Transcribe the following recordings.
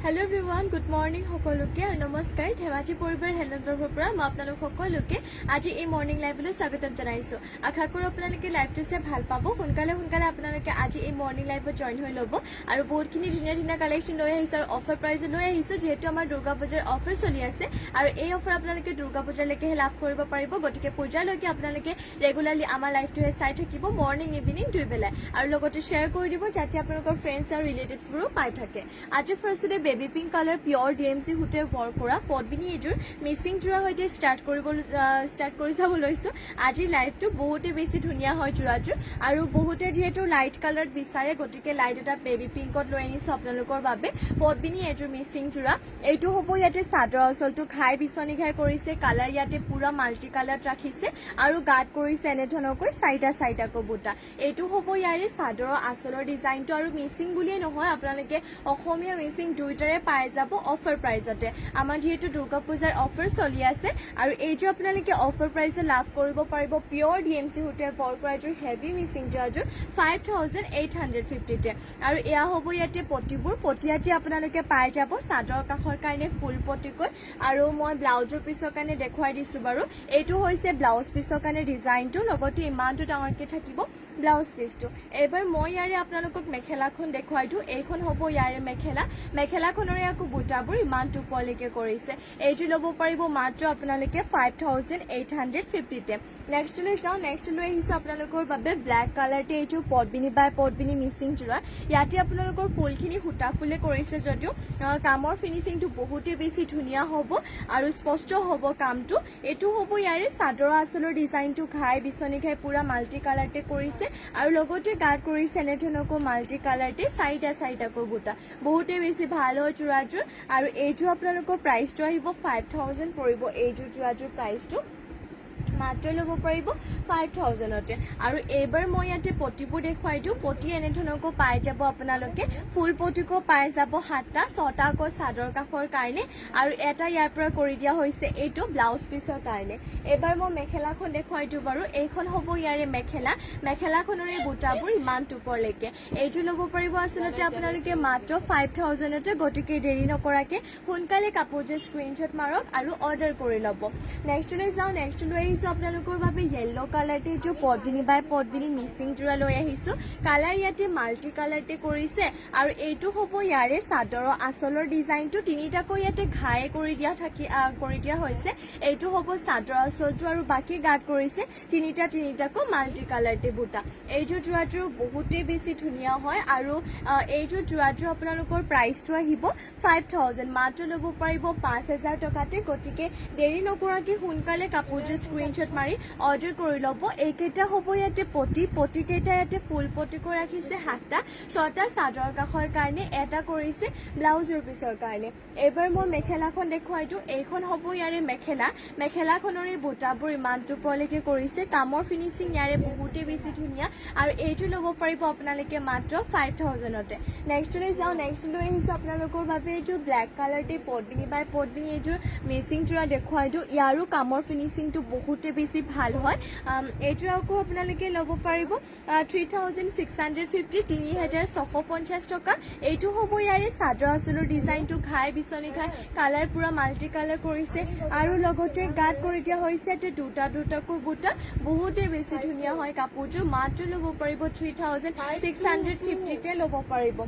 Hello everyone good morning सकलोके और नमस्कार धेमाजी परिवार हेल्थर পৰা মই আপোনালোক সকলোকে আজি এই মৰ্নিং লাইভলৈ স্বাগতম জনাইছো। আশা কৰো আপোনালোকে লাইভটো চাই ভাল পাব। সোনকালে আপোনালোকে আজি এই মৰ্নিং লাইভত জয়েন হৈ ল'ব আৰু বহুতখিনি ধুনীয়া ধুনীয়া কালেকশন লৈ আহিছো আৰু অফাৰ প্ৰাইজ লৈ আহিছো যেহেতু আমাৰ দুৰ্গা পূজাৰ অফাৰ চলি আছে আৰু এই অফাৰ আপোনালোকে দুৰ্গা পূজালৈকে লাভ কৰিব পাৰিব। গতিকে পূজালৈকে আপোনালোকে ৰেগুলাৰলি আমাৰ লাইভটো চাই থাকিব মৰ্নিং ইভিনিং দুই বেলা আৰু লগতে শেয়াৰ কৰি দিব যাতে আপোনালোকৰ ফ্ৰেণ্ডছ আৰু ৰিলেটিভছবোৰো পাই থাকে। আজি ফাৰ্ষ্টতে baby pink colour pure DMC হুটে ৱৰ কৰা পদ্মিনী এযোৰ মিচিং যোৰা সৈতে ষ্টাৰ্ট কৰি যাব লৈছো। আজি লাইভটো বহুতে বেছি ধুনীয়া হয় যোৰাযোৰ আৰু বহুতে যিহেতু লাইট কালাৰ বিচাৰে গতিকে লাইট এটা বেবি পিংকত লৈ আনিছো আপোনালোকৰ বাবে। পদ্মিনী এযোৰ মিচিং যোৰা এইটো হ'ব ইয়াতে চাদৰ আঁচলটো ঘাই বিচনি ঘাই কৰিছে কালাৰ ইয়াতে পুৰা মাল্টি কালাৰত ৰাখিছে আৰু গাত কৰিছে এনেধৰণকৈ চাৰিটাকৈ বুটা। এইটো হ'ব ইয়াৰে চাদৰৰ আঁচলৰ ডিজাইনটো আৰু মিচিং বুলিয়ে নহয় আপোনালোকে অসমীয়া মিচিং দুইটাৰে পাই যাব অফাৰ প্ৰাইজতে। আমাৰ যেহেতু দুৰ্গা পূজাৰ অফাৰ চলি আছে আৰু এইযোৰ আপোনালোকে অফাৰ প্ৰাইজে লাভ কৰিব পাৰিব পিওৰ ডিএমসি হোটেল ফৰ প্ৰাইজৰ হেভি মিচিং যোৰাযোৰ 5850 আৰু এয়া হ'ব ইয়াতে পটিবোৰ পটিয়াতে আপোনালোকে পাই যাব চাদৰ কাষৰ কাৰণে ফুল পটিকৈ আৰু মই ব্লাউজৰ পিছৰ কাৰণে দেখুৱাই দিছো বাৰু। এইটো হৈছে ব্লাউজ পিছৰ কাৰণে ডিজাইনটো লগতে ইমানটো ডাঙৰকে থাকিব ব্লাউজ পিছটো। এবাৰ মই ইয়াৰে আপোনালোকক মেখেলাখন দেখুৱাই দিওঁ। এইখন হ'ব ইয়াৰে মেখেলাখনৰে আকৌ বুটাবোৰ ইমান টুপলৈকে কৰিছে। এইটো ল'ব পাৰিব মাত্ৰ আপোনালোকে 5850 নেক্সট লৈ যাওঁ। নেক্সট লৈ আহিছো আপোনালোকৰ বাবে ব্লেক কালাৰতে এইটো পদ্মিনী মিচিং যোৰা। ইয়াতে আপোনালোকৰ ফুলখিনি সূতা ফুলে কৰিছে যদিও কামৰ ফিনিচিংটো বহুতেই বেছি ধুনীয়া হ'ব আৰু স্পষ্ট হ'ব কামটো। এইটো হ'ব ইয়াৰে চাদৰ আঁচলৰ ডিজাইনটো ঘাই বিচনি ঘাই পুৰা মাল্টি কালাৰতে কৰিছে আৰু লগতে গাত কৰিছে এনেধৰণকৈ মাল্টি কালাৰতে চাৰিটাকৈ বুটা। বহুতেই বেছি ভাল হয় যোৰাযোৰ আৰু এইযোৰ আপোনালোকৰ প্ৰাইচটো আহিব 5000 পৰিব। এইযোৰ যোৰাযোৰ প্ৰাইচটো মাত্ৰ ল'ব পাৰিব 5000তে। আৰু এইবাৰ মই ইয়াতে পটিবোৰ দেখুৱাই দিওঁ। পটি এনেধৰণকৈ পাই যাব আপোনালোকে ফুল পটিকো পাই যাব 7টা 6টা আকৌ চাদৰ কাষৰ কাৰণে আৰু এটা ইয়াৰ পৰা কৰি দিয়া হৈছে এইটো ব্লাউজ পিছৰ কাৰণে। এইবাৰ মই মেখেলাখন দেখুৱাই দিওঁ বাৰু। এইখন হ'ব ইয়াৰে মেখেলাখনৰ এই বুটাবোৰ ইমান টুপৰলৈকে। এইটো ল'ব পাৰিব আচলতে আপোনালোকে মাত্ৰ 5000তে। গতিকে দেৰি নকৰাকে সোনকালে কাপোৰযোৰ স্ক্ৰীনশ্বট মাৰক আৰু অৰ্ডাৰ কৰি ল'ব। নেক্সটলৈ যাওঁ। নেক্সট লৈ আহিছো আপোনালোকৰ বাবে য়েল্লো কালাৰতে এইটো পদ্মিনী মিচিং যোৰা লৈ আহিছো। কালাৰ ইয়াতে মাল্টি কালাৰতে কৰিছে আৰু এইটো হ'ব ইয়াৰে চাদৰৰ আঁচলৰ ডিজাইনটো তিনিটাকৈ ইয়াতে ঘাই কৰি দিয়া হৈছে। এইটো হ'ব চাদৰ আঁচলটো আৰু বাকী গাত কৰিছে তিনিটাকৈ মাল্টি কালাৰতে বুটা। এইযোৰ যোৰাযোৰ বহুতেই বেছি ধুনীয়া হয় আৰু এইযোৰ যোৰাযোৰ আপোনালোকৰ প্ৰাইচটো আহিব 5000 মাত্ৰ ল'ব পাৰিব 5000 টকাতে। গতিকে দেৰি নকৰাকে সোনকালে কাপোৰযোৰ স্ক্ৰীনশ্বট মাৰি অৰ্ডাৰ কৰি ল'ব। এইকেইটা হ'ব ইয়াতে পটিকেইটা ইয়াতে ফুল পটিকৈ ৰাখিছে 7টা 6টা চাদৰ কাষৰ কাৰণে এটা কৰিছে ব্লাউজৰ পিছৰ কাৰণে। এইবাৰ মই মেখেলাখন দেখুৱাই দিওঁ। এইখন হ'ব ইয়াৰে মেখেলাখনৰ এই বুটাবোৰ ইমান টুপলৈকে কৰিছে কামৰ ফিনিচিং ইয়াৰে বহুতেই বেছি ধুনীয়া আৰু এইটো ল'ব পাৰিব আপোনালোকে মাত্ৰ 5000তে। নেক্সট লৈ যাওঁ। নেক্সট লৈ আহিছো আপোনালোকৰ বাবে এইযোৰ ব্লেক কালাৰতে পদ্মিনী এইযোৰ মিচিং যোৰা দেখুৱাই দিওঁ। ইয়াৰো কামৰ ফিনিচিংটো বহুতে বেছি ভাল হয়। এইটো আকৌ আপোনালোকে ল'ব পাৰিব 3650 3650 টকা। এইটো হ'ব ইয়াৰে চাদৰ আঁচলৰ ডিজাইনটো ঘাই বিচনি ঘাই কালাৰ পুৰা মাল্টি কালাৰ কৰিছে আৰু লগতে গাত কৰি দিয়া হৈছে ইয়াতে দুটাকৈ বুটা। বহুতে বেছি ধুনীয়া হয় কাপোৰযোৰ। মাত্ৰ ল'ব পাৰিব 3650তে ল'ব পাৰিব।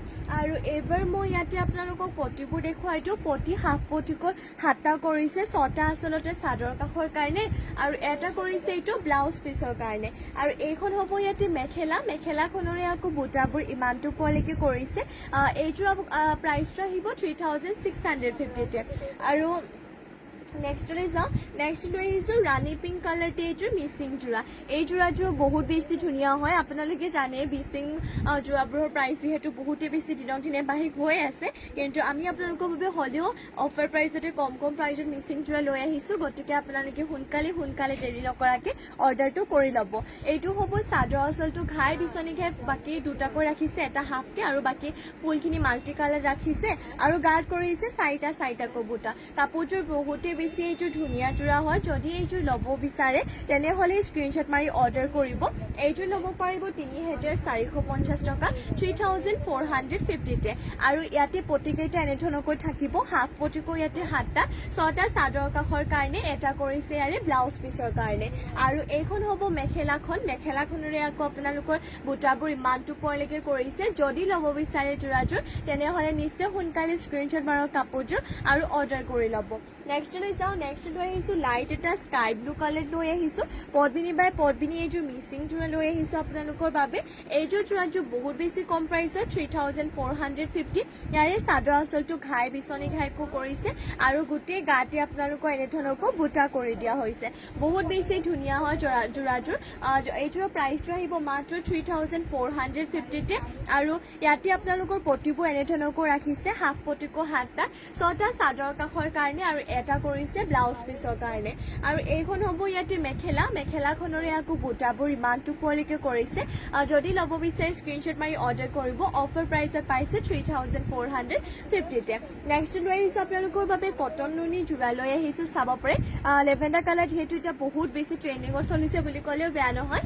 আৰু এইবাৰ মই ইয়াতে আপোনালোকক পটিবোৰ দেখুৱাই দিওঁ। পটি হাফ পটিকৈ 7টা কৰিছে 6টা আচলতে চাদৰ কাষৰ কাৰণে আৰু এটা কৰিছে এইটো ব্লাউজ পিছৰ কাৰণে। আৰু এইখন হ'ব ইয়াতে মেখেলাখনৰে আকৌ বুটাবোৰ ইমানটো পোৱালৈকে কৰিছে। এইযোৰ প্ৰাইচটো আহিব 3650তে। আৰু নেক্সট লৈ যাওঁ। নেক্সট লৈ আহিছো ৰাণী পিংক কালাৰতে এইযোৰ মিচিং যোৰা। এই যোৰাযোৰ বহুত বেছি ধুনীয়া হয়। আপোনালোকে জানে মিচিং যোৰাবোৰৰ প্ৰাইচ যিহেতু বহুতে বেছি দিনক দিনে বাঢ়ি গৈ আছে কিন্তু আমি আপোনালোকৰ বাবে হ'লেও অফাৰ প্ৰাইচতে কম প্ৰাইজত মিচিং যোৰা লৈ আহিছো। গতিকে আপোনালোকে সোনকালে দেৰি নকৰাকে অৰ্ডাৰটো কৰি ল'ব। এইটো হ'ব চাদৰ আঁচলটো ঘাই বিচনি ঘাই বাকী দুটাকৈ ৰাখিছে এটা হাফকে আৰু বাকী ফুলখিনি মাল্টি কালাৰ ৰাখিছে আৰু গাত কৰিছে চাৰিটাকৈ বুটা। কাপোৰযোৰ বহুতে বেছি এইটো ধুনীয়া যোৰা হয় যদি এইটো ল'ব বিচাৰে তেনেহ'লে স্ক্ৰীনশ্বট মাৰি অৰ্ডাৰ কৰিব এইটো ল'ব পাৰিব ৩,৪৫০ টকা 3,450 আৰু ইয়াতে পটিকেইটা এনেধৰণকৈ থাকিব হাফ পটিকো ইয়াতে 7টা 6টা চাদৰ কাষৰ কাৰণে এটা কৰিছে ইয়াৰে ব্লাউজ পিছৰ কাৰণে আৰু এইখন হ'ব মেখেলাখনৰে আকৌ আপোনালোকৰ বুটাবোৰ ইমানটো পৰলৈকে কৰিছে যদি ল'ব বিচাৰে যোৰাযোৰ তেনেহ'লে নিশ্চয় সোনকালে স্ক্ৰীনশ্বট মাৰক কাপোৰযোৰ আৰু অৰ্ডাৰ কৰি ল'ব নেক্সট লৈ যাওঁ নেক্সট লৈ আহিছোঁ লাইট এটা স্কাই ব্লু কালাৰ লৈ আহিছোঁ পদ্মিনী বাই পদ্মিনী এইযোৰ মিচিং যোৰা লৈ আহিছোঁ আপোনালোকৰ বাবে এইযোৰ যোৰাযোৰ বহুত বেছি কম প্ৰাইচত 3,450 ইয়াৰে চাদৰ আঁচলটো ঘাই বিচনী ঘাইকো কৰিছে আৰু গোটেই গাতে আপোনালোকৰ এনেধৰণকৈ বুটা কৰি দিয়া হৈছে বহুত বেছি ধুনীয়া হয় যোৰাযোৰ এইযোৰৰ প্ৰাইচটো আহিব মাত্ৰ 3,450 আৰু ইয়াতে আপোনালোকৰ পটিবোৰ এনেধৰণকৈ ৰাখিছে হাফ পটিকো 7টা 6টা চাদৰ কাষৰ কাৰণে আৰু এটা কৰিছে ব্লাউজ পিছৰ কাৰণে আৰু এইখন হ'ব ইয়াতে মেখেলাখনৰে আকৌ বুটাবোৰ ইমানটো পোৱালৈকে কৰিছে যদি ল'ব বিচাৰে স্ক্ৰীনশ্বট মাৰি অৰ্ডাৰ কৰিব অফাৰ প্ৰাইচত পাইছে 3,450 নেক্সট লৈ আহিছোঁ আপোনালোকৰ বাবে কটন নুনি যোৰা লৈ আহিছোঁ চাব পাৰে লেভেণ্ডাৰ কালাৰ যিহেতু এতিয়া বহুত বেছি ট্ৰেণ্ডিঙত চলিছে বুলি ক'লেও বেয়া নহয়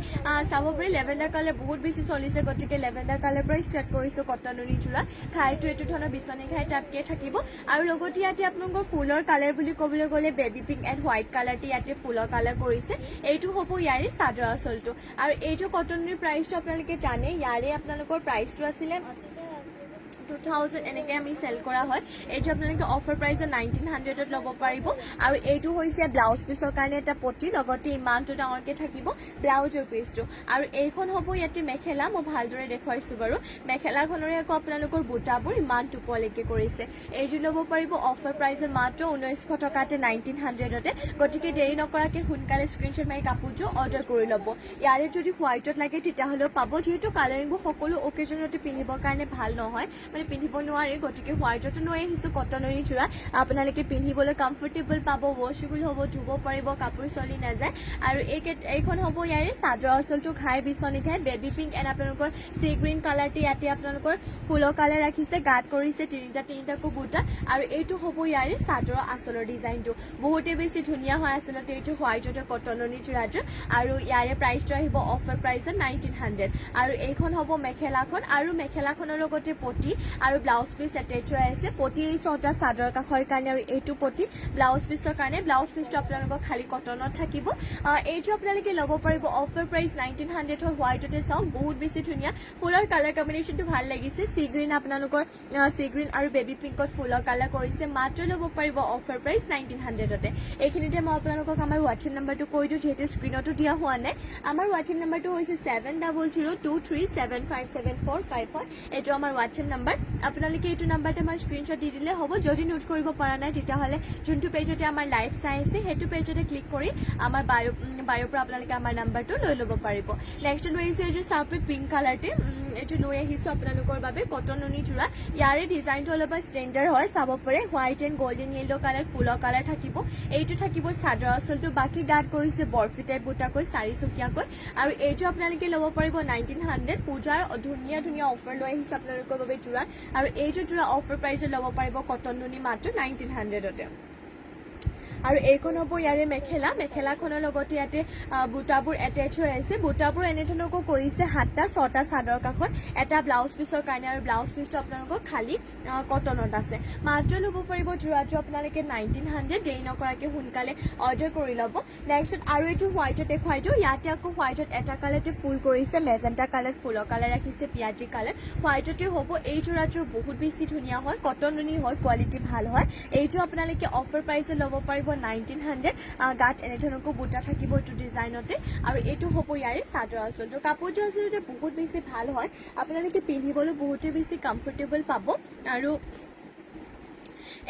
চাব পাৰে লেভেণ্ডাৰ কালাৰ বহুত বেছি চলিছে গতিকে লেভেণ্ডাৰ কালাৰ পৰা ষ্টাৰ্ট কৰিছোঁ কটন নুনি যোৰা ঘাইটো এইটো ধৰণৰ বিচনী ঘাই টাপকে থাকিব আৰু লগতে ইয়াতে আপোনালোকৰ ফুলৰ কালাৰ বুলি ক'বলৈ গ'লে বেবী পিংক এণ্ড হোৱাইট কালাৰটি ইয়াতে ফুলৰ কালাৰ কৰিছে এইটো হ'ব ইয়াৰে চাদৰ আঁচলটো আৰু এইটো কটন নুনিৰ প্ৰাইচটো আপোনালোকে জানে ইয়াৰে আপোনালোকৰ প্ৰাইচটো আছিলে 2,000 এনেকৈ আমি চেল কৰা হয় এইটো আপোনালোকে অফাৰ প্ৰাইচত 1,900ত ল'ব পাৰিব আৰু এইটো হৈছে ব্লাউজ পিছৰ কাৰণে এটা পটি লগতে ইমানটো ডাঙৰকৈ থাকিব ব্লাউজৰ পিচটো আৰু এইখন হ'ব ইয়াতে মেখেলা মই ভালদৰে দেখুৱাইছোঁ বাৰু মেখেলাখনৰে আকৌ আপোনালোকৰ বুটাবোৰ ইমানটো পোৱালৈকে কৰিছে এইযোৰ ল'ব পাৰিব অফাৰ প্ৰাইচত মাত্ৰ 1,900 টকাতে 1,900তে গতিকে দেৰি নকৰাকৈ সোনকালে স্ক্ৰীনশ্বট মাৰি কাপোৰযোৰ অৰ্ডাৰ কৰি ল'ব ইয়াৰে যদি হোৱাইটত লাগে তেতিয়াহ'লেও পাব যিহেতু কালাৰিংবোৰ সকলো অকেজনতে পিন্ধিবৰ কাৰণে ভাল নহয় পিন্ধিব নোৱাৰি গতিকে হোৱাইটতো লৈ আহিছোঁ কটন নুনি যোৰা আপোনালোকে পিন্ধিবলৈ কমফৰ্টেবল পাব ৱাশ্বেবল হ'ব ধুব পাৰিব কাপোৰ চলি নাযায় আৰু এইখন হ'ব ইয়াৰে চাদৰ আঁচলটো ঘাই বিচনী ঘাই বেবী পিংক এণ্ড আপোনালোকৰ চি গ্ৰীণ কালাৰটি ইয়াতে আপোনালোকৰ ফুলৰ কালাৰ ৰাখিছে গাত কৰিছে তিনিটাকৈ বুটা আৰু এইটো হ'ব ইয়াৰে চাদৰ আঁচলৰ ডিজাইনটো বহুতেই বেছি ধুনীয়া হয় আচলতে এইটো হোৱাইটতে কটন নুনি যোৰাযোৰ আৰু ইয়াৰে প্ৰাইচটো আহিব অফাৰ প্ৰাইচত 1,900 আৰু এইখন হ'ব মেখেলাখন আৰু মেখেলাখনৰ লগতে পটি আৰু ব্লাউজ পিচ এটেচ হৈ আছে পটি 6টা চাদৰ কাষৰ কাৰণে আৰু এইটো পটি ব্লাউজ পিচৰ কাৰণে ব্লাউজ পিচটো আপোনালোকৰ খালি কটনত থাকিব এইটো আপোনালোকে ল'ব পাৰিব অফাৰ প্ৰাইচ 1,900 হয় হোৱাইটতে চাওক বহুত বেছি ধুনীয়া ফুলৰ কালাৰ কম্বিনেশ্যনটো ভাল লাগিছে চি গ্ৰীণ আপোনালোকৰ চি গ্ৰীণ আৰু বেবী পিংকত ফুলৰ কালাৰ কৰিছে মাত্ৰ ল'ব পাৰিব অফাৰ প্ৰাইচ 1,900তে এইখিনিতে মই আপোনালোকক আমাৰ হোৱাটছএপ নাম্বাৰটো কৈ দিওঁ যিহেতু স্ক্ৰীণতো দিয়া হোৱা নাই আমাৰ হোৱাটছএপ নাম্বাৰটো হৈছে 7002375745 এইটো আমাৰ হোৱাটছএপ নাম্বাৰ আপোনালোকে এইটো নাম্বাৰতে মই স্ক্ৰীনশ্বট দি দিলে হ'ব যদি নোট কৰিব পৰা নাই তেতিয়াহ'লে যোনটো পেজতে আমাৰ লাইভ চাই আছে সেইটো পেজতে ক্লিক কৰি আমাৰ বায়'ৰ পৰা আপোনালোকে আমাৰ নাম্বাৰটো লৈ ল'ব পাৰিব নেক্সট লৈ আহিছোঁ এইযোৰ চাৰ্পিক পিংক কালাৰটি এইটো লৈ আহিছোঁ আপোনালোকৰ বাবে কটন নুনি যোৰা ইয়াৰে ডিজাইনটো অলপ ষ্টেণ্ডাৰ্ড হয় চাব পাৰে white and golden yellow colour ফুলৰ কালাৰ থাকিব এইটো থাকিব চাদৰ আঁচলটো বাকী গাত কৰিছে বৰফি টাইপ বুটাকৈ চাৰিচকীয়াকৈ আৰু এইটো আপোনালোকে ল'ব পাৰিব 1,900 পূজাৰ ধুনীয়া অফাৰ লৈ আহিছোঁ আপোনালোকৰ বাবে যোৰা আৰু এইটো যোৰা অফাৰ প্ৰাইচত ল'ব পাৰিব কটন নুনি মাত্ৰ 1,900তে আৰু এইখন হ'ব ইয়াৰে মেখেলাখনৰ লগতে ইয়াতে বুটাবোৰ এটেচ হৈ আছে বুটাবোৰ এনেধৰণকৈ কৰিছে 7টা 6টা চাদৰ কাষত এটা ব্লাউজ পিচৰ কাৰণে আৰু ব্লাউজ পিচটো আপোনালোকৰ খালি কটনত আছে মাত্ৰ ল'ব পাৰিব যোৰাটো আপোনালোকে 1,900 দেৰি নকৰাকৈ সোনকালে অৰ্ডাৰ কৰি ল'ব নেক্সট আৰু এইটো হোৱাইটত দেখুৱাই দিওঁ ইয়াতে আকৌ হোৱাইটত এটা কালাৰতে ফুল কৰিছে মেজেণ্টা কালাৰ ফুলৰ কালাৰ ৰাখিছে পিয়াজি কালাৰ হোৱাইটতে হ'ব এই যোৰাটো বহুত বেছি ধুনীয়া হয় কটন নুনি হয় কোৱালিটি ভাল হয় এইটো আপোনালোকে অফাৰ প্ৰাইচত ল'ব পাৰিব 1,900 গাত এনেধৰণকৈ বুটা থাকিব এইটো ডিজাইনতে আৰু এইটো হ'ব ইয়াৰে চাদৰ আঁচলটো কাপোৰটো আচলতে বহুত বেছি ভাল হয় আপোনালোকে পিন্ধিবলৈ বহুতেই বেছি কমফৰ্টেবল পাব আৰু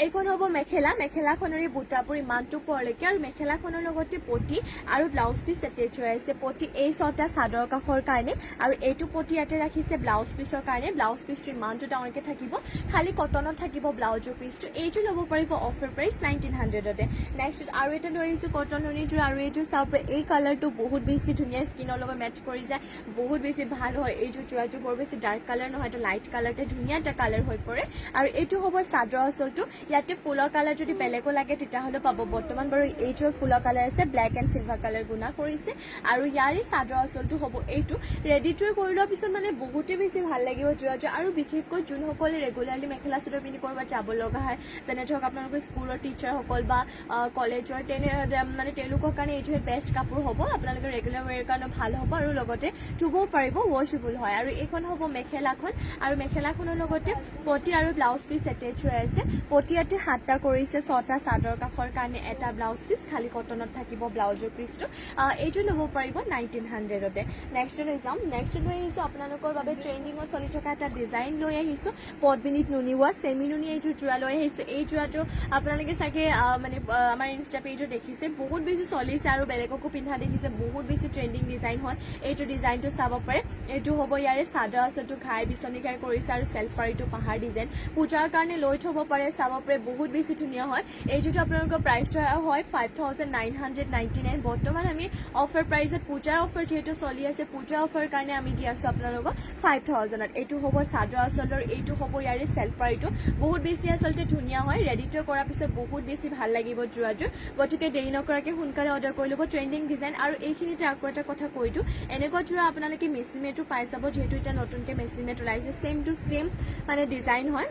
এইখন হ'ব মেখেলাখনৰ বুটাবোৰ ইমানটো পৰলৈকে আৰু মেখেলাখনৰ লগতে পটি আৰু ব্লাউজ পিচ এটেচ হৈ আছে পটি এই 6টা চাদৰ কাষৰ কাৰণে আৰু এইটো পটি ইয়াতে ৰাখিছে ব্লাউজ পিচৰ কাৰণে ব্লাউজ পিচটো ইমানটো ডাঙৰকৈ থাকিব খালি কটনত থাকিব ব্লাউজৰ পিচটো এইটো ল'ব পাৰিব অফাৰ প্ৰাইচ 1,900তে নেক্সট আৰু এটা লৈ আহিছোঁ কটন নুনিযোৰ আৰু এইটো চাওক এই কালাৰটো বহুত বেছি ধুনীয়া স্কিনৰ লগত মেচ কৰি যায় বহুত বেছি ভাল হয় এইযোৰ যোৰাটো বৰ বেছি ডাৰ্ক কালাৰ নহয় এটা লাইট কালাৰতে ধুনীয়া এটা কালাৰ হৈ পৰে আৰু এইটো হ'ব চাদৰ আঁচলটো ইয়াতে ফুলৰ কালাৰ যদি বেলেগো লাগে তেতিয়াহ'লে পাব বৰ্তমান বাৰু এইটোৰ ফুলৰ কালাৰ আছে ব্লেক এণ্ড চিলভাৰ কালাৰ গুণা কৰিছে আৰু ইয়াৰে চাদৰ আঁচলটো হ'ব এইটো ৰেডি টু কৰি লোৱাৰ পিছত মানে বহুতে বেছি ভাল লাগিব যোৱা আৰু বিশেষকৈ যোনসকলে ৰেগুলাৰলি মেখেলা চাদৰ পিন্ধি ক'ৰবাত যাব লগা হয় যেনে ধৰক আপোনালোকৰ স্কুলৰ টিচাৰসকল বা কলেজৰ মানে তেওঁলোকৰ কাৰণে এইটো বেষ্ট কাপোৰ হ'ব আপোনালোকে ৰেগুলাৰ ৱেৰ কাৰণে ভাল হ'ব আৰু লগতে ধুবও পাৰিব ৱাশ্বেবল হয় আৰু এইখন হ'ব মেখেলাখন আৰু মেখেলাখনৰ লগতে পটি আৰু ব্লাউজ পিচ এটেচ হৈ আছে পটি ইয়াতে 7টা কৰিছে 6টা চাদৰ কাষৰ কাৰণে এটা ব্লাউজ পিচ খালি কটনত থাকিব ব্লাউজৰ পিচটো এইটো ল'ব পাৰিব 1900তে নেক্সট লৈ যাম নেক্সট লৈ আহিছোঁ আপোনালোকৰ বাবে ট্ৰেণ্ডিঙত চলি থকা এটা ডিজাইন লৈ আহিছোঁ পদ্মিনীত নুনিওৱা চেমি নুনি এইযোৰ যোৰা লৈ আহিছোঁ এই যোৰাটো আপোনালোকে চাগে মানে আমাৰ ইনষ্টা পেজত দেখিছে বহুত বেছি চলিছে আৰু বেলেগকো পিন্ধা দেখিছে বহুত বেছি ট্ৰেণ্ডিং ডিজাইন হয় এইটো ডিজাইনটো চাব পাৰে এইটো হ'ব ইয়াৰে চাদৰ আঁচলটো ঘাই বিচনী ঘাই কৰিছে আৰু চেল্ফ পাৰীটো পাহাৰ ডিজাইন পূজাৰ কাৰণে লৈ থ'ব পাৰে চাব পাৰে বহুত বেছি ধুনীয়া হয় এইটোতো আপোনালোকৰ প্ৰাইচটো হয় 5999 বৰ্তমান আমি অফাৰ প্ৰাইচত পূজাৰ অফাৰ যিহেতু চলি আছে পূজাৰ অফাৰ কাৰণে আমি দি আছোঁ আপোনালোকক 5000ত এইটো হ'ব চাদৰ আঁচলৰ এইটো হ'ব ইয়াৰে চেল্ফ পাৰীটো বহুত বেছি আচলতে ধুনীয়া হয় ৰেডি টু কৰাৰ পিছত বহুত বেছি ভাল লাগিব যোৰাযোৰ গতিকে দেৰি নকৰাকৈ সোনকালে অৰ্ডাৰ কৰি ল'ব ট্ৰেণ্ডিং ডিজাইন আৰু এইখিনিতে আকৌ এটা কথা কৈ দিওঁ এনেকুৱা যোৰা আপোনালোকে মেচিমেটো পাই যাব যিহেতু এতিয়া নতুনকৈ মেচিমেট ওলাইছে ছেম টু ছেম মানে ডিজাইন হয়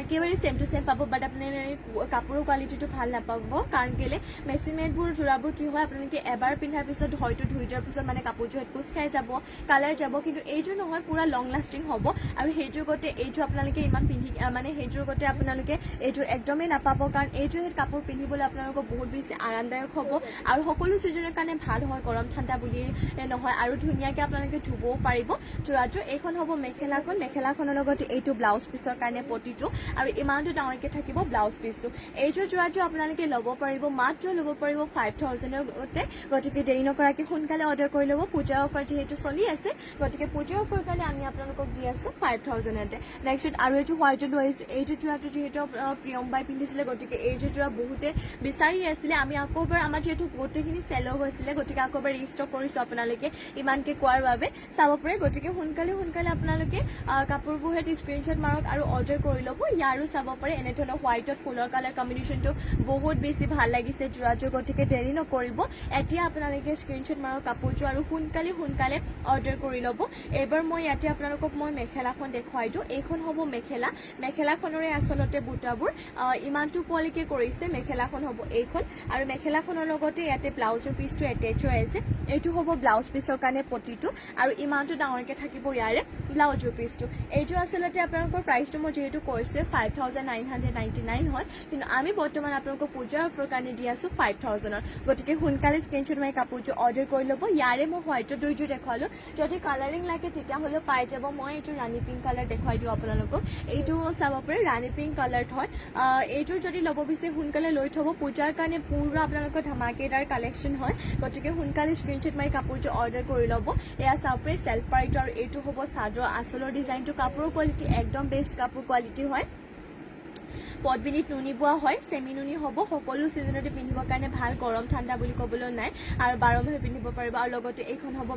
একেবাৰে ছেম টু ছেম পাব বাট আপোনালোকে কাপোৰৰ কোৱালিটিটো ভাল নাপাব কাৰণ কেলে মেচিমেটবোৰ যোৰাবোৰ কি হয় আপোনালোকে এবাৰ পিন্ধাৰ পিছত হয়তো ধুই দিয়াৰ পিছত মানে কাপোৰযোৰ কোচ খাই যাব কালাৰ যাব কিন্তু এইযোৰ নহয় পুৰা লং লাষ্টিং হ'ব আৰু সেইযোৰ গতে এইযোৰ আপোনালোকে ইমান পিন্ধি মানে সেইযোৰ গতে আপোনালোকে এইযোৰ একদমেই নাপাব কাৰণ এইযোৰ কাপোৰ পিন্ধিবলৈ আপোনালোকৰ বহুত বেছি আৰামদায়ক হ'ব আৰু সকলো ছিজনৰ কাৰণে ভাল হয় গৰম ঠাণ্ডা বুলি নহয় আৰু ধুনীয়াকৈ আপোনালোকে ধুবও পাৰিব যোৰাযোৰ এইখন হ'ব মেখেলাখন মেখেলাখনৰ লগতে এইটো ব্লাউজ পিচৰ কাৰণে পটিটো আৰু ইমানটো ডাঙৰকৈ থাকিব ব্লাউজ পিচটো এইযোৰ যোৰাটো আপোনালোকে ল'ব পাৰিব মাত্ৰ ল'ব পাৰিব 5000তে গতিকে দেৰি নকৰাকৈ সোনকালে অৰ্ডাৰ কৰি ল'ব পূজাৰ অফাৰ যিহেতু চলি আছে গতিকে পূজাৰ অফাৰ কাৰণে আমি আপোনালোকক দি আছোঁ 5000তে নেক্সট আৰু এইটো হোৱাইটত লৈ আহিছোঁ এইটো যোৰাটো যিহেতু প্ৰিয়ম বাই পিন্ধিছিলে গতিকে এইযোৰ যোৰা বহুতে বিচাৰি আছিলে আমি আকৌ এবাৰ আমাৰ যিহেতু গোটেইখিনি চেল হৈছিলে গতিকে আকৌ এবাৰ ৰিষ্টক কৰিছোঁ আপোনালোকে ইমানকৈ কোৱাৰ বাবে চাব পাৰে গতিকে সোনকালে আপোনালোকে কাপোৰবোৰ সৈতে স্ক্ৰীনশ্বট মাৰক আৰু অৰ্ডাৰ কৰি ল'ব ইয়াৰো চাব পাৰে এনেধৰণৰ হোৱাইটত ফুলৰ কালাৰ কম্বিনেশ্যনটো বহুত বেছি ভাল লাগিছে যোৰাযোৰ গতিকে দেৰি নকৰিব এতিয়া আপোনালোকে স্ক্ৰীনশ্বট মাৰক কাপোৰযোৰ আৰু সোনকালে অৰ্ডাৰ কৰি ল'ব এইবাৰ মই ইয়াতে আপোনালোকক মই মেখেলাখন দেখুৱাই দিওঁ এইখন হ'ব মেখেলাখনৰে আচলতে বুটাবোৰ ইমানটো পোৱালৈকে কৰিছে মেখেলাখন হ'ব এইখন আৰু মেখেলাখনৰ লগতে ইয়াতে ব্লাউজৰ পিচটো এটেচ হৈ আছে এইটো হ'ব ব্লাউজ পিচৰ কাৰণে পটিটো আৰু ইমানটো ডাঙৰকৈ থাকিব ইয়াৰে ব্লাউজৰ পিচটো এইটো আচলতে আপোনালোকৰ প্ৰাইচটো মই যিহেতু কৈছোঁ 5999 হয় কিন্তু আমি বৰ্তমান আপোনালোকক পূজাৰ অফাৰ কাৰণে দি আছোঁ 5000ত গতিকে সোনকালে স্ক্ৰীনশ্বট মাৰি কাপোৰযোৰ অৰ্ডাৰ কৰি ল'ব ইয়াৰে মই হোৱাইটৰ দুইযোৰ দেখুৱালোঁ যদি কালাৰিং লাগে তেতিয়াহ'লে পাই যাব মই এইটো ৰাণী পিংক কালাৰ দেখুৱাই দিওঁ আপোনালোকক এইটো চাব পাৰে ৰাণী পিংক কালাৰত হয় এইযোৰ যদি ল'ব বিচাৰে সোনকালে লৈ থ'ব পূজাৰ কাৰণে পুৰা আপোনালোকৰ ধমাকেদাৰ কালেকশ্যন হয় গতিকে সোনকালে স্ক্ৰীনশ্বট মাৰি কাপোৰযোৰ অৰ্ডাৰ কৰি ল'ব এয়া চাব পাৰে চেল্ফ পাৰীটো আৰু এইটো হ'ব চাদৰ আচলৰ ডিজাইনটো কাপোৰৰ কোৱালিটি একদম বেষ্ট কাপোৰ কোৱালিটি হয় পদ্মিনীত নুনি বোৱা হয় চেমি নুনি হ'ব সকলো ছিজনতে পিন্ধিবৰ কাৰণে ভাল গৰম ঠাণ্ডা বুলি ক'বলৈ নাই আৰু 12 মাহে পিন্ধিব পাৰিব আৰু লগতে এইখন হ'ব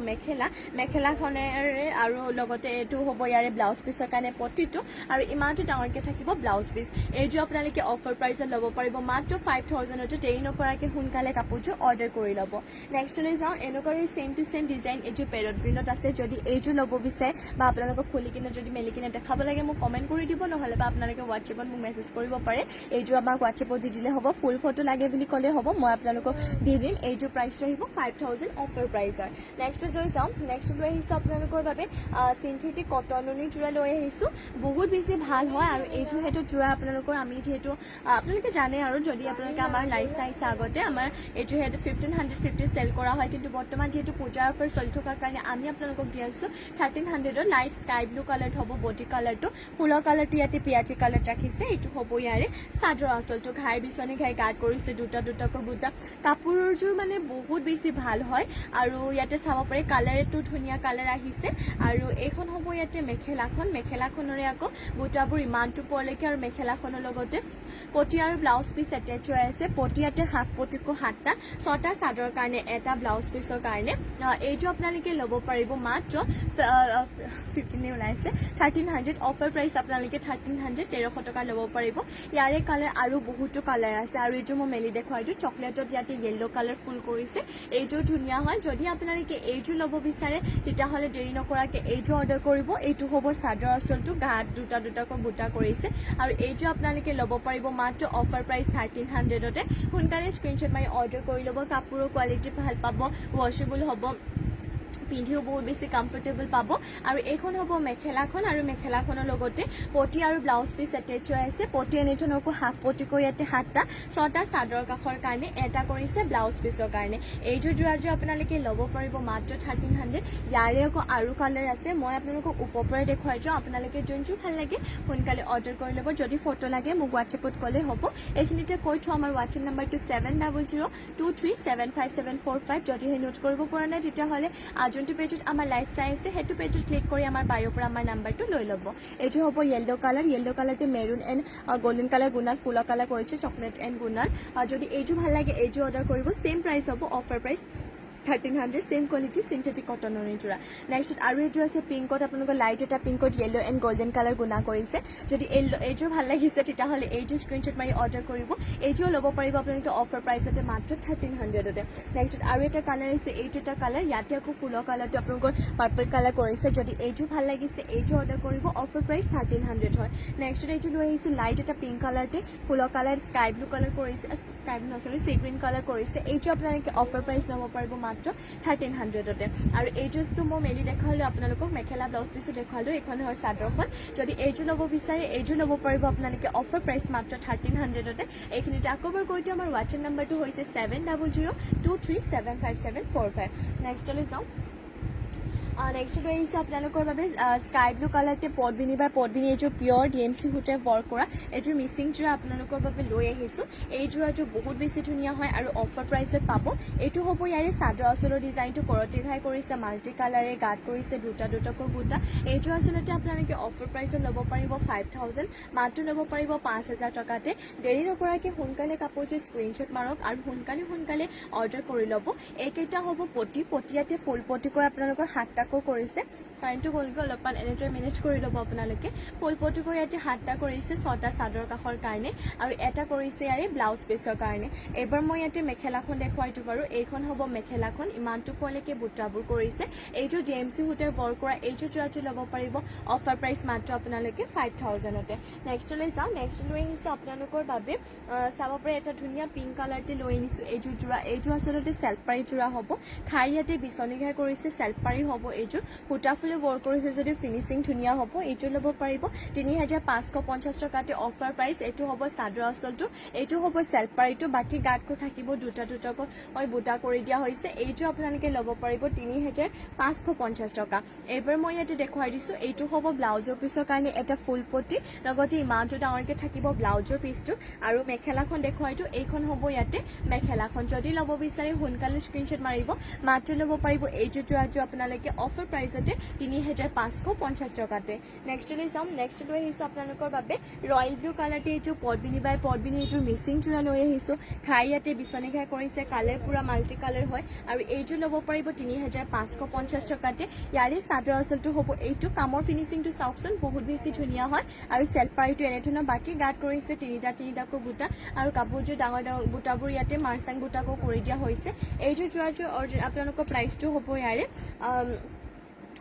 মেখেলাখনেৰে আৰু লগতে এইটো হ'ব ইয়াৰে ব্লাউজ পিচৰ কাৰণে পটিটো আৰু ইমানটো ডাঙৰকৈ থাকিব ব্লাউজ পিচ এইযোৰ আপোনালোকে অফাৰ প্ৰাইচত ল'ব পাৰিব মাত্ৰ 5000তে দেৰি নকৰাকৈ সোনকালে কাপোৰযোৰ অৰ্ডাৰ কৰি ল'ব নেক্সটলৈ যাওঁ এনেকুৱাৰে ছেম টু ছেম ডিজাইন এইযোৰ পেৰট গ্ৰীণত আছে যদি এইযোৰ ল'ব বিচাৰে বা আপোনালোকক খুলি কিনে যদি মেলি কিনে দেখাব লাগে মোক কমেণ্ট কৰি দিব নহ'লে বা আপোনালোকে হোৱাটছএপত মোক মেছেজ কৰিব পাৰে এইযোৰ আমাক হোৱাটছএপত দি দিলে হ'ব ফুল ফটো লাগে বুলি ক'লে হ'ব মই আপোনালোকক দি দিম এইযোৰ প্ৰাইচটো আহিব 5000 অফাৰ প্ৰাইচৰ নেক্সট লৈ যাওঁ নেক্সট লৈ আহিছোঁ আপোনালোকৰ বাবে চিন্থেটিক কটন নুনি যোৰা লৈ আহিছোঁ বহুত বেছি ভাল হয় আৰু এইটো সেইটো যোৰা আপোনালোকৰ আমি যিহেতু আপোনালোকে জানে আৰু যদি আপোনালোকে আমাৰ লাইভ চাইছে আগতে আমাৰ এইটো সেইটো 1550 চেল কৰা হয় কিন্তু বৰ্তমান যিহেতু পূজাৰ অফাৰ চলি থকাৰ কাৰণে আমি আপোনালোকক দি আছোঁ 1300ত লাইট স্কাই ব্লু কালাৰ হ'ব বডি কালাৰটো ফুলৰ কালাৰটো ইয়াতে পিয়াজি কালাৰ ৰাখিছে এইটো হ'ব ইয়াৰে চাদৰ আঁচলটো ঘাই বিচনী ঘাই গাৰ্ড কৰিছে দুটাকৈ বুটা কাপোৰযোৰ মানে বহুত বেছি ভাল হয় আৰু ইয়াতে চাব পাৰে কালাৰটো ধুনীয়া কালাৰ আহিছে আৰু এইখন হ'ব ইয়াতে মেখেলাখনৰে আকৌ বুটাবোৰ ইমানটো পোৱালৈকে আৰু মেখেলাখনৰ লগতে পটি আৰু ব্লাউজ পিচ এটেচ হৈ আছে পটি ইয়াতে হাফ পটিকো 7টা 6টা চাদৰ কাৰণে এটা ব্লাউজ পিচৰ কাৰণে এইটো আপোনালোকে ল'ব পাৰিব মাত্ৰ 15 ওলাইছে 1300 অফাৰ প্ৰাইচ আপোনালোকে 1300 1300 টকা ল'ব পাৰিব ইয়াৰে কালাৰ আৰু বহুতো কালাৰ আছে আৰু এইটো মই মেলি দেখুৱাইছো চকলেটত ইয়াতে য়েলো কালাৰ ফুল কৰিছে এইটো ধুনীয়া হয় যদি আপোনালোকে এইটো ল'ব বিচাৰে তেতিয়াহ'লে দেৰি নকৰাকে এইটো অৰ্ডাৰ কৰিব এইটো হ'ব চাদৰ আঁচলটো গাত দুটা দুটাকৈ বুটা কৰিছে আৰু এইটো আপোনালোকে ল'ব পাৰিব মাত্ৰ অফাৰ প্ৰাইচ 1300 তে সোনকালে স্ক্ৰীনশ্বট মাৰি অৰ্ডাৰ কৰি ল'ব কাপোৰৰ কোৱালিটি ভাল পাব ৱাশেবল হ'ব পিন্ধিও বহুত বেছি কমফৰ্টেবল পাব আৰু এইখন হ'ব মেখেলাখন আৰু মেখেলাখনৰ লগতে পটি আৰু ব্লাউজ পিচ এটেচ হৈ আছে পটি এনেধৰণৰকৈ হাফ পটিকৈ ইয়াতে 7টা 6টা চাদৰ কাষৰ কাৰণে এটা কৰিছে ব্লাউজ পিচৰ কাৰণে এইটো যোৰাটো আপোনালোকে ল'ব পাৰিব মাত্ৰ 1300 ইয়াৰে আকৌ আৰু কালাৰ আছে মই আপোনালোকক ওপৰপৰাই দেখুৱাই যাওঁ আপোনালোকে যোনটো ভাল লাগে সোনকালে অৰ্ডাৰ কৰি ল'ব যদি ফটো লাগে মোক হোৱাটছএপত ক'লে হ'ব এইখিনিতে কৈ থওঁ আমাৰ হোৱাটছএপ নাম্বাৰটো 7002375745 যদিহে নোট কৰিব পৰা নাই তেতিয়াহ'লে যোনটো পেজত আমাৰ লাইভ চাই আছে সেইটো পেজত ক্লিক কৰি আমাৰ বায়'ৰ পৰা আমাৰ নাম্বাৰটো লৈ ল'ব এইটো হ'ব য়েল্লো কালাৰটো মেৰুন এণ্ড গোল্ডেন কালাৰ গুণাল ফুলৰ কালাৰ কৰিছে চকলেট এণ্ড গুণাল যদি এইটো ভাল লাগে এইটো অৰ্ডাৰ কৰিব ছেম প্ৰাইচ হ'ব offer price 1300 same quality synthetic কটনৰ যোৰা নেক্সট আৰু এইটো আছে পিংকত আপোনালোকৰ লাইট এটা পিংকত য়েলো এণ্ড গোল্ডেন কালাৰ গুণা কৰিছে যদি এইটো ভাল লাগিছে তেতিয়াহ'লে এইটো স্ক্ৰীনশ্বট মাৰি অৰ্ডাৰ কৰিব এইটোও ল'ব পাৰিব আপোনালোকে অফাৰ প্ৰাইচতে মাত্ৰ 1300 তে নেক্সট আৰু এটা কালাৰ আছে এইটো এটা কালাৰ ইয়াতে আকৌ ফুলৰ কালাৰটো আপোনালোকৰ পাৰ্পল কালাৰ কৰিছে যদি এইটো ভাল লাগিছে এইটো অৰ্ডাৰ কৰিব অফাৰ প্ৰাইচ 1300 হয় নেক্সট এইটো লৈ আহিছে লাইট এটা পিংক কালাৰতে ফুলৰ কালাৰ স্কাই ব্লু কালাৰ কৰিছে স্কাই ব্লু নচৰি সি গ্ৰীণ কালাৰ কৰিছে এইটো আপোনালোকে অফাৰ প্ৰাইচ ল'ব পাৰিব মাত্ৰ 1300 তে আৰু এই ড্ৰেছটো মই মেলি দেখালো আপোনালোকক মেখেলা ব্লাউজ পিছো দেখালো এখন হয় চাদৰখন যদি এইটো ল'ব বিচাৰে এইটো ল'ব পাৰিব আপোনালোকে অফাৰ প্ৰাইচ মাত্ৰ 1300 তে এইখিনিতে আকৌবাৰ কৈ দিওঁ আমাৰ হোৱাটছএপ নাম্বাৰটো হৈছে 7002375745 নেক্সটলৈ যাওঁ নেক্সট লৈ আহিছে আপোনালোকৰ বাবে স্কাই ব্লু কালাৰতে পদ্মিনী বা পদ্মিনী এইটো পিয়ৰ DMC সূতে ৱৰ্ক কৰা এইটো মিচিং যোৰা আপোনালোকৰ বাবে লৈ আহিছোঁ এই যোৰাটো বহুত বেছি ধুনীয়া হয় আৰু অফাৰ প্ৰাইচত পাব এইটো হ'ব ইয়াৰে চাদৰ আঁচলৰ ডিজাইনটো কৰতি ঘাই কৰিছে মাল্টি কালাৰে গাত কৰিছে দুটা দুটাকৈ বুটা এইটো আচলতে আপোনালোকে অফাৰ প্ৰাইচত ল'ব পাৰিব 5000 মাত্ৰ ল'ব পাৰিব 5000 টকাতে দেৰি নকৰাকে সোনকালে কাপোৰটো স্ক্ৰীনশ্বট মাৰক আৰু সোনকালে অৰ্ডাৰ কৰি ল'ব এইকেইটা হ'ব পটিয়াতে ফুল পটিকৈ আপোনালোকৰ 7টা কৰিছে কাৰেণ্টটো গ'লগৈ অলপমান এনেদৰে মেনেজ কৰি ল'ব আপোনালোকে ফুল পটিকৈ ইয়াতে 7টা কৰিছে 6টা চাদৰ কাষৰ কাৰণে আৰু এটা কৰিছে ইয়াৰে ব্লাউজ পিচৰ কাৰণে এবাৰ মই ইয়াতে মেখেলাখন দেখুৱাইটো বাৰু এইখন হ'ব মেখেলাখন ইমানটো পোৱালৈকে বুটাবোৰ কৰিছে এইটো DMC সূতে ৱৰ্ক কৰা এইটো যোৰাটো ল'ব পাৰিব অফাৰ প্ৰাইচ মাত্ৰ আপোনালোকে 5000 তে নেক্সটলৈ যাওঁ নেক্সট লৈ আহিছোঁ আপোনালোকৰ বাবে চাব পাৰে এটা ধুনীয়া পিংক কালাৰতে লৈ আনিছোঁ এইটো যোৰা এইটো আচলতে চেল্ফ পাৰি যোৰা হ'ব খাই ইয়াতে বিচনী ঘাই কৰিছে চেল্ফ পাৰি হ'ব এইটো সূতা ফুলে ৱৰ্ক কৰিছে যদি ফিনিচিং ধুনীয়া হ'ব এইটো ল'ব পাৰিব 3550 টকাতে অফাৰ প্ৰাইচ এইটো হ'ব চাদৰ আঁচলটো এইটো হ'ব চেল্ফ পাৰিটো বাকী গাঁতকৈ থাকিব দুটা দুটাকৈ বুটা কৰি দিয়া হৈছে এইটো আপোনালোকে ল'ব পাৰিব 3550 টকা এইবাৰ মই ইয়াতে দেখুৱাই দিছোঁ এইটো হ'ব ব্লাউজৰ পিছৰ কাৰণে এটা ফুল পটি লগতে ইমানটো ডাঙৰকৈ থাকিব ব্লাউজৰ পিচটো আৰু মেখেলাখন দেখুৱাইটো এইখন হ'ব ইয়াতে মেখেলাখন যদি ল'ব বিচাৰে সোনকালে স্ক্ৰীনশ্বট মাৰিব মাত্ৰ ল'ব পাৰিব এইটো যোৰাটো আপোনালোকে অফাৰ প্ৰাইচতে 3550 টকাতে নেক্সটলৈ যাম নেক্সট লৈ আহিছোঁ আপোনালোকৰ বাবে ৰয়েল ব্লু কালাৰতে এইটো পদ্মিনী বাই পদ্মিনী এইটো মিচিং যোৰা লৈ আহিছোঁ খাই ইয়াতে বিচনী ঘাই কৰিছে কালাৰ পুৰা মাল্টি কালাৰ হয় আৰু এইটো ল'ব পাৰিব 3550 টকাতে ইয়াৰে চাদৰ আঁচলটো হ'ব এইটো কামৰ ফিনিচিংটো চাওকচোন বহুত বেছি ধুনীয়া হয় আৰু চেল্ফ পাৰিটো এনেধৰণৰ বাকী গাঁত কৰিছে তিনিটাকৈ বুটা আৰু কাপোৰযোৰ ডাঙৰ বুটাবোৰ ইয়াতে মাৰ্চাং বুটাকো কৰি দিয়া হৈছে এইটো যোৰাটো আপোনালোকৰ প্ৰাইচটো হ'ব ইয়াৰে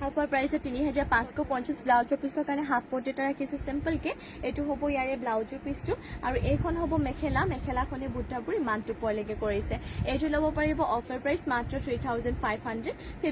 অফাৰ প্ৰাইচে 3550 ব্লাউজৰ পিছৰ কাৰণে হাফ পটি এটা ৰাখিছে চিম্পলকে এইটো হ'ব ইয়াৰে ব্লাউজৰ পিচটো আৰু এইখন হ'ব মেখেলাখনে বুটাবোৰ ইমানটো পোৱালৈকে কৰিছে এইটো ল'ব পাৰিব অফাৰ প্ৰাইচ মাত্ৰ 3550 তে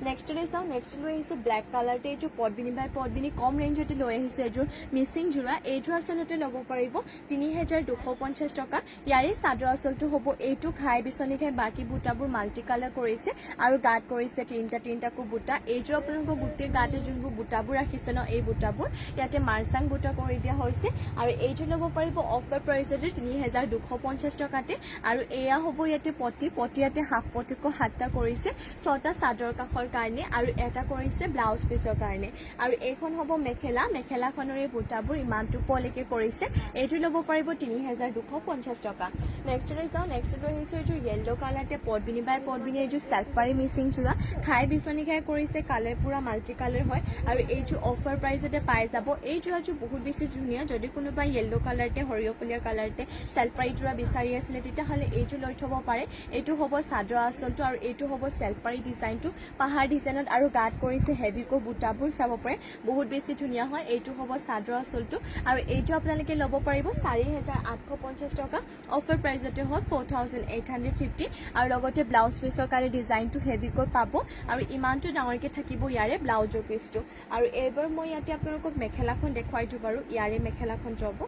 নেক্সটলৈ চাওঁ নেক্সট লৈ আহিছোঁ ব্লেক কালাৰতে এইটো পদ্মিনী বাই পদ্মিনী কম ৰেঞ্জতে লৈ আহিছোঁ এইযোৰ মিচিং যোৰা এইটো আচলতে ল'ব পাৰিব 3250 টকা ইয়াৰে চাদৰ আঁচলটো হ'ব এইটো খাই বিচনী খাই বাকী বুটাবোৰ মাল্টি কালাৰ কৰিছে আৰু গাঁত কৰিছে তিনিটাকৈ বুটা এইযোৰ আপোনালোকৰ গোটেই গাতে যোনবোৰ বুটাবোৰ ৰাখিছে ন এই বুটাবোৰ ইয়াতে মাৰ্চাং বুটা কৰি দিয়া হৈছে আৰু এইটো ল'ব পাৰিব অফাৰ প্ৰাইচতে ৩,২৫০ টকাতে আৰু এয়া হ'ব ইয়াতে পটি ইয়াতে হাফ পটিকো 7টা কৰিছে 6টা চাদৰ কাষৰ কাৰণে আৰু এটা কৰিছে ব্লাউজ পিছৰ কাৰণে আৰু এইখন হ'ব মেখেলাখনৰ এই বুটাবোৰ ইমানটো পলৈকে কৰিছে এইটো ল'ব পাৰিব ৩,২৫০ টকা নেক্সটলৈ যাওঁ নেক্সটলৈ আহিছোঁ এইটো য়েল্ল' কালাৰতে পদ্মিনী বাই পদ্মিনী এইটো চেল্ফপাৰী মিচিং চোৰা খাই বিচনী খাই কৰিছে কালাৰ পুৰা মাল্টি কালাৰ হয় আৰু এইটো অফাৰ প্ৰাইচতে পাই যাব এই যোৰাটো বহুত বেছি ধুনীয়া যদি কোনোবাই য়েল্ল' কালাৰতে সৰিয়হফুলীয়া কালাৰতে চেল্ফপাৰী যোৰা বিচাৰি আছিলে তেতিয়াহ'লে এইটো লৈ থ'ব পাৰে এইটো হ'ব চাদৰ আঁচলটো আৰু এইটো হ'ব চেল্ফপাৰী ডিজাইনটো পাহাৰ ডিজাইনত আৰু গাত কৰিছে হেভিকো বুটাবোৰ চাব পাৰে বহুত বেছি ধুনীয়া হয় এইটো হ'ব চাদৰ আঁচলটো আৰু এইটো আপোনালোকে ল'ব পাৰিব 4,850 টকা অফাৰ প্ৰাইচতে হয় 4,850 আৰু লগতে ব্লাউজ পিছৰ কাৰণে ডিজাইনটো হেভিকৈ পাব আৰু ইমানটো ডাঙৰকৈ থাকিব ইয়াৰে ব্লাউজৰ পিচটো আৰু এইবাৰ মই ইয়াতে আপোনালোকক মেখেলাখন দেখুৱাই দিওঁ বাৰু ইয়াৰে মেখেলাখন যাব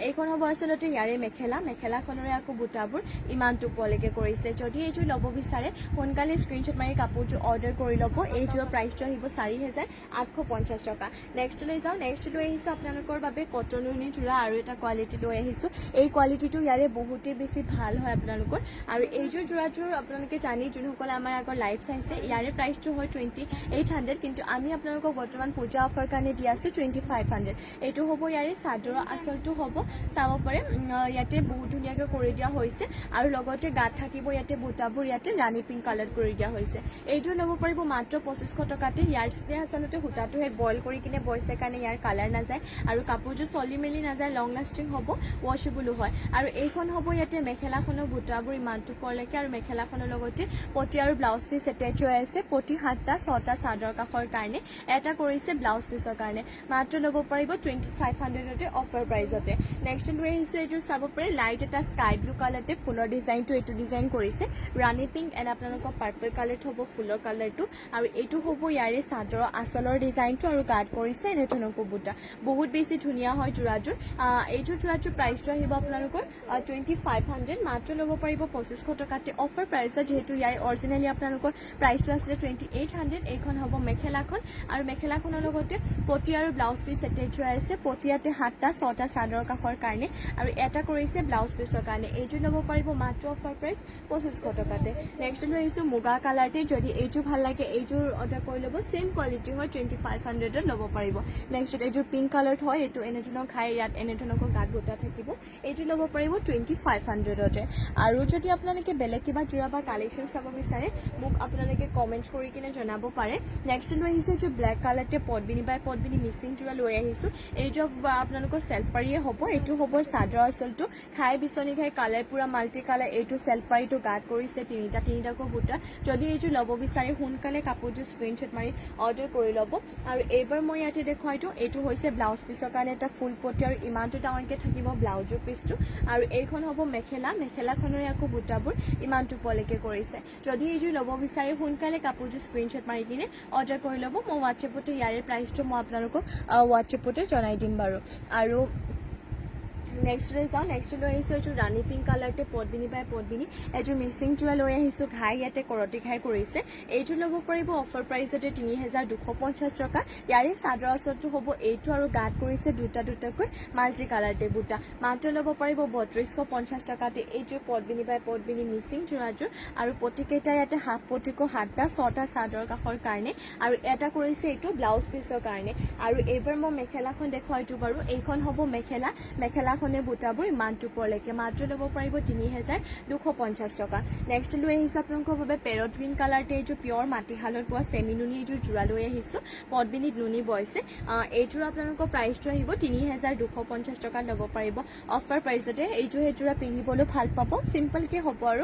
এইখন হ'ব আচলতে ইয়াৰে মেখেলাখনৰে আকৌ বুটাবোৰ ইমানটো পলৈকে কৰিছে যদি এইযোৰ ল'ব বিচাৰে সোনকালে স্ক্ৰীনশ্বট মাৰি কাপোৰটো অৰ্ডাৰ কৰি ল'ব এইযোৰৰ প্ৰাইচটো আহিব 4,850 টকা নেক্সটলৈ যাওঁ নেক্সটলৈ আহিছোঁ আপোনালোকৰ বাবে কটন উৰণি যোৰা আৰু এটা কোৱালিটি লৈ আহিছোঁ এই কোৱালিটিটো ইয়াৰে বহুতেই বেছি ভাল হয় আপোনালোকৰ আৰু এইযোৰ যোৰাযোৰ আপোনালোকে জানি যোনসকলে আমাৰ আগৰ লাইভ চাইছে ইয়াৰে প্ৰাইচটো হয় 2,800 কিন্তু আমি আপোনালোকক বৰ্তমান পূজা অফাৰ কাৰণে দি আছোঁ 2,500 এইটো হ'ব ইয়াৰে চাদৰ আঁচলটো হ'ব চাব পাৰে ইয়াতে বহুত ধুনীয়াকৈ কৰি দিয়া হৈছে আৰু লগতে গাত থাকিব ইয়াতে বুটাবোৰ ইয়াতে ৰাণী পিংক কালাৰ কৰি দিয়া হৈছে এইটো ল'ব পাৰিব মাত্ৰ 2,500 টকাতে ইয়াৰ আচলতে সূতাটোহে বইল কৰি কিনে বৈছে কাৰণে ইয়াৰ কালাৰ নাযায় আৰু কাপোৰযোৰ চলি মেলি নাযায় লং লাষ্টিং হ'ব ৱাশ্বেবলো হয় আৰু এইখন হ'ব ইয়াতে মেখেলাখনৰ বুটাবোৰ ইমানটো পৰলৈকে আৰু মেখেলাখনৰ লগতে পটি আৰু ব্লাউজ পিচ এটেচ হৈ আছে পটি 7টা 6টা চাদৰ কাষৰ কাৰণে এটা কৰিছে ব্লাউজ পিচৰ কাৰণে মাত্ৰ ল'ব পাৰিব 2,500তে অফাৰ প্ৰাইচতে নেক্সট লৈ আহিছোঁ এইটো চাব পাৰে লাইট এটা স্কাই ব্লু কালাৰতে ফুলৰ ডিজাইনটো এইটো ডিজাইন কৰিছে ৰাণী পিংক এণ্ড আপোনালোকৰ পাৰ্পল কালাৰত হ'ব ফুলৰ কালাৰটো আৰু এইটো হ'ব ইয়াৰে চাদৰ আঁচলৰ ডিজাইনটো আৰু গাত কৰিছে এনেধৰণৰ বুটা বহুত বেছি ধুনীয়া হয় যোৰাযোৰ এইটো যোৰাযোৰ প্ৰাইচটো আহিব আপোনালোকৰ 2,500 মাত্ৰ ল'ব পাৰিব 2,500 টকাতে অফাৰ প্ৰাইচত যিহেতু ইয়াৰ অৰিজিনেলি আপোনালোকৰ প্ৰাইচটো আছিলে 2,800 এইখন হ'ব মেখেলাখন আৰু মেখেলাখনৰ লগতে পটি আৰু ব্লাউজ পিচ এটেচ হৈ আছে পটিয়াতে 7টা 6টা চাদৰ কাষৰ কাৰণে আৰু এটা কৰিছে ব্লাউজ পিচৰ কাৰণে এইযোৰ ল'ব পাৰিব মাত্ৰ অফাৰ প্ৰাইচ 2,500 টকাতে নেক্সট লৈ আহিছোঁ মুগা কালাৰতে যদি এইযোৰ ভাল লাগে এইযোৰ অৰ্ডাৰ কৰি ল'ব ছেইম কোৱালিটি হয় 2,500ত ল'ব পাৰিব নেক্সট এইযোৰ পিংক কালাৰত হয় এইটো এনেধৰণৰ খাই ইয়াত এনেধৰণৰ গাত বুটা থাকিব এইটো ল'ব পাৰিব 2,500তে আৰু যদি আপোনালোকে বেলেগ কিবা যোৰা বা কালেকশ্যন চাব বিচাৰে মোক আপোনালোকে কমেণ্ট কৰি কিনে জনাব পাৰে নেক্সট লৈ আহিছোঁ এইযোৰ ব্লেক কালাৰতে পদ্মিনী বাই পদ্মিনী মিচিং যোৰা লৈ আহিছোঁ এইযোৰ আপোনালোকৰ চেল্ফপাৰীয়ে হ'ব এইটো হ'ব চাদৰ আঁচলটো খাই বিচনী খাই কালাৰ পুৰা মাল্টি কালাৰ এইটো চেল্ফপাৰীটো গাত কৰিছে তিনিটাকৈ বুটা যদি এইযোৰ ল'ব বিচাৰে সোনকালে কাপোৰযোৰ স্ক্ৰীনশ্বট মাৰি অৰ্ডাৰ কৰি ল'ব আৰু এইবাৰ মই ইয়াতে দেখুৱাই দিওঁ এইটো হৈছে ব্লাউজ পিচৰ কাৰণে এটা ফুল পটি আৰু ইমানটো ডাঙৰকৈ থাকিব ব্লাউজৰ পিচটো আৰু এইখন হ'ব মেখেলাখনৰে আকৌ বুটাবোৰ ইমানটো পলৈকে কৰিছে যদি এইযোৰ ল'ব বিচাৰে সোনকালে কাপোৰযোৰ স্ক্ৰীনশ্বট মাৰি কিনে অৰ্ডাৰ কৰি ল'ব মই হোৱাটছএপতে ইয়াৰে প্ৰাইচটো মই আপোনালোকক হোৱাটছএপতে জনাই দিম বাৰু আৰু নেক্সট লৈ যাওঁ নেক্সট লৈ আহিছোঁ এইযোৰ ৰাণী পিংক কালাৰতে পদ্মিনী বাই পদ্মিনী এইযোৰ মিচিং যোৰা লৈ আহিছোঁ ঘাই ইয়াতে কৰতি ঘাই কৰিছে এইযোৰ ল'ব পাৰিব অফাৰ প্ৰাইচতে 3,250 টকা ইয়াৰে চাদৰ আঁচলটো হ'ব এইটো আৰু গাত কৰিছে দুটাকৈ মাল্টি কালাৰতে বুটা মাত্ৰ ল'ব পাৰিব 3,250 টকাতে এইযোৰ পদ্মিনী বাই পদ্মিনী মিচিং যোৰাযোৰ আৰু পটিকেইটা ইয়াতে হাফ পটিকো 7টা 6টা চাদৰ কাষৰ কাৰণে আৰু এটা কৰিছে এইটো ব্লাউজ পিচৰ কাৰণে আৰু এইবাৰ মই মেখেলাখন দেখুৱাই দিওঁ বাৰু এইখন হ'ব মেখেলাখনে বুটাবোৰ ইমানটো পৰলৈকে মাত্ৰ ল'ব পাৰিব 3,250 টকা নেক্সট লৈ আহিছোঁ আপোনালোকৰ বাবে পেৰট গ্ৰীণ কালাৰতে এইযোৰ পিয়ৰ মাটিশালত পোৱা চেমি নুনি এইযোৰ যোৰা লৈ আহিছোঁ পদ্মিনীত নুনি বৈছে এইযোৰ আপোনালোকৰ প্ৰাইচটো আহিব 3,250 টকাত ল'ব পাৰিব অফাৰ প্ৰাইচতে এইযোৰ সেইযোৰা পিন্ধিবলৈ ভাল পাব চিম্পলকে হ'ব আৰু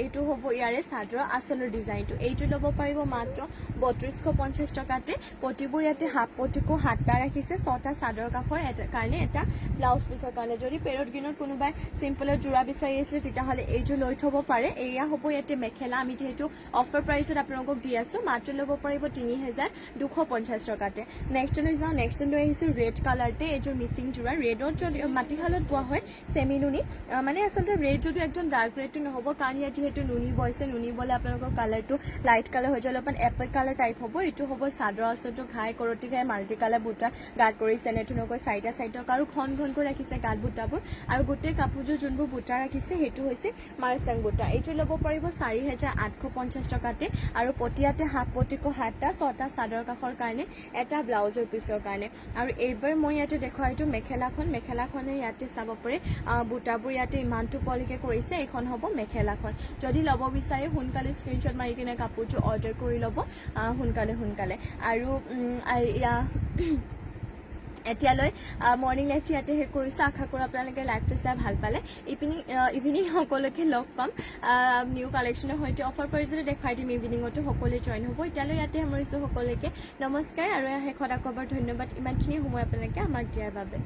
এইটো হ'ব ইয়াৰে চাদৰ আঁচলৰ ডিজাইনটো এইটো ল'ব পাৰিব মাত্ৰ 3,250 টকাতে পটিবোৰ ইয়াতে হাফ পটিকো 7টা ৰাখিছে 6টা চাদৰ কাষৰ কাৰণে এটা ব্লাউজ পিচৰ কাৰণে যদি পেৰট গ্ৰীণত কোনোবাই চিম্পলৰ যোৰা বিচাৰি আছিলে তেতিয়াহ'লে এইযোৰ লৈ থ'ব পাৰে এয়া হ'ব ইয়াতে মেখেলা আমি যিহেতু অফাৰ প্ৰাইচত আপোনালোকক দি আছোঁ মাত্ৰ ল'ব পাৰিব ৩,২৫০ টকাতে নেক্সট লৈ যাওঁ নেক্সট লৈ আহিছোঁ ৰেড কালাৰতে এইযোৰ মিচিং যোৰা ৰেডত যদি মাটিশালত পোৱা হয় চেমি নুনি মানে আচলতে ৰেড যদি একদম ডাৰ্ক ৰেডটো নহ'ব কাৰণ ইয়াত যিহেতু নুনি বৈছে নুনি বলে আপোনালোকৰ কালাৰটো লাইট কালাৰ হৈ যায় অলপমান এপল কালাৰ টাইপ হ'ব এইটো হ'ব চাদৰ আচলটো ঘাই কৰতি ঘাই মাল্টি কালাৰ বুটা গাত কৰিছে এনেধৰণকৈ চাৰিটা চাইডক আৰু ঘন ঘনকৈ ৰাখিছে গাত বুটাবোৰ আৰু গোটেই কাপোৰযোৰ যোনবোৰ বুটা ৰাখিছে সেইটো হৈছে মাৰ্চাং বুটা এইটো ল'ব পাৰিব 4,850 টকাতে আৰু পটিয়াতে হাফ পটিকো 7টা 6টা চাদৰ কাষৰ কাৰণে এটা ব্লাউজৰ পিছৰ কাৰণে আৰু এইবাৰ মই ইয়াতে দেখুৱাই এইটো মেখেলাখনে ইয়াতে চাব পাৰে বুটাবোৰ ইয়াতে ইমানটো পলিকে কৰিছে এইখন হ'ব মেখেলাখন যদি ল'ব বিচাৰে সোনকালে স্ক্ৰীনশ্বট মাৰি কিনে কাপোৰটো অৰ্ডাৰ কৰি ল'ব সোনকালে আৰু এতিয়ালৈ মৰ্ণিং লাইফটো ইয়াতে শেষ কৰিছোঁ আশা কৰোঁ আপোনালোকে লাইফটো চাই ভাল পালে ইভিনিং সকলোকে লগ পাম নিউ কালেকশ্যনৰ সৈতে অফাৰ প্ৰাইজতে দেখুৱাই দিম ইভিনিঙতো সকলোৱে জইন হ'ব এতিয়ালৈ ইয়াতে সামৰিছোঁ সকলোকে নমস্কাৰ আৰু শেষত আকৌ এবাৰ ধন্যবাদ ইমানখিনি সময় আপোনালোকে আমাক দিয়াৰ বাবে